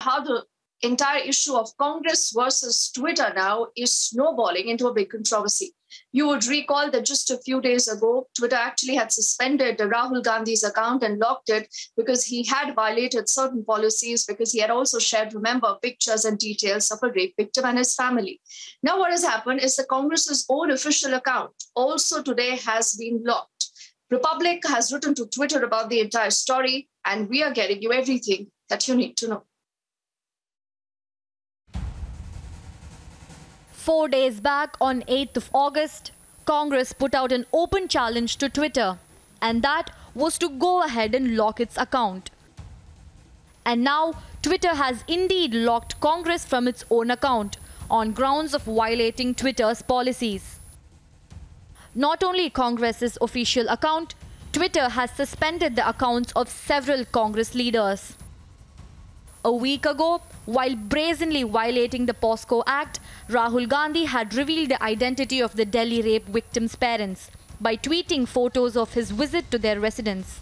how the entire issue of Congress versus Twitter now is snowballing into a big controversy. You would recall that just a few days ago, Twitter actually had suspended Rahul Gandhi's account and locked it because he had violated certain policies, because he had also shared, remember, pictures and details of a rape victim and his family. Now what has happened is the Congress's own official account also today has been locked. Republic has written to Twitter about the entire story, and we are getting you everything that you need to know. 4 days back, on 8th of August, Congress put out an open challenge to Twitter, and that was to go ahead and lock its account. And now, Twitter has indeed locked Congress from its own account on grounds of violating Twitter's policies. Not only Congress's official account, Twitter has suspended the accounts of several Congress leaders. A week ago, while brazenly violating the POSCO Act, Rahul Gandhi had revealed the identity of the Delhi rape victims' parents by tweeting photos of his visit to their residence.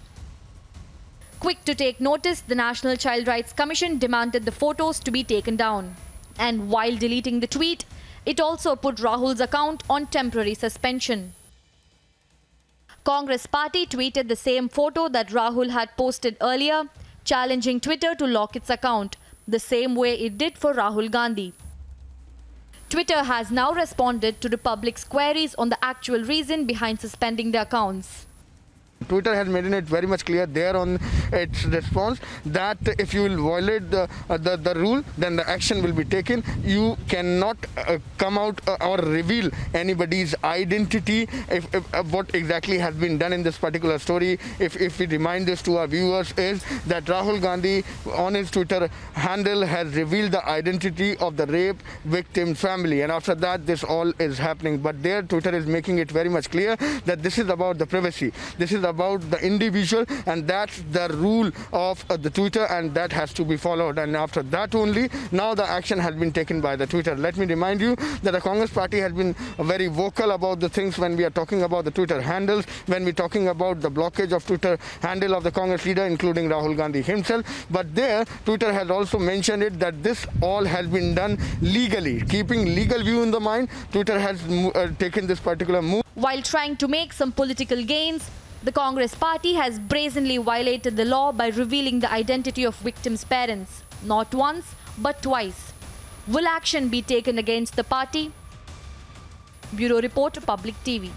Quick to take notice, the National Child Rights Commission demanded the photos to be taken down. And while deleting the tweet, it also put Rahul's account on temporary suspension. Congress party tweeted the same photo that Rahul had posted earlier, challenging Twitter to lock its account, the same way it did for Rahul Gandhi. Twitter has now responded to the public's queries on the actual reason behind suspending the accounts. Twitter has made it very much clear there on its response that if you will violate the rule, then the action will be taken. You cannot come out or reveal anybody's identity if what exactly has been done in this particular story. If we remind this to our viewers, is that Rahul Gandhi on his Twitter handle has revealed the identity of the rape victim's family, and after that this all is happening. But there Twitter is making it very much clear that this is about the privacy. This is about the individual, and that's the rule of the Twitter, and that has to be followed. And after that only, now the action has been taken by the Twitter. Let me remind you that the Congress party has been very vocal about the things when we are talking about the Twitter handles, when we're talking about the blockage of Twitter handle of the Congress leader, including Rahul Gandhi himself. But there, Twitter has also mentioned it that this all has been done legally. Keeping legal view in the mind, Twitter has taken this particular move. While trying to make some political gains, the Congress party has brazenly violated the law by revealing the identity of victims' parents, not once, but twice. Will action be taken against the party? Bureau Report, Public TV.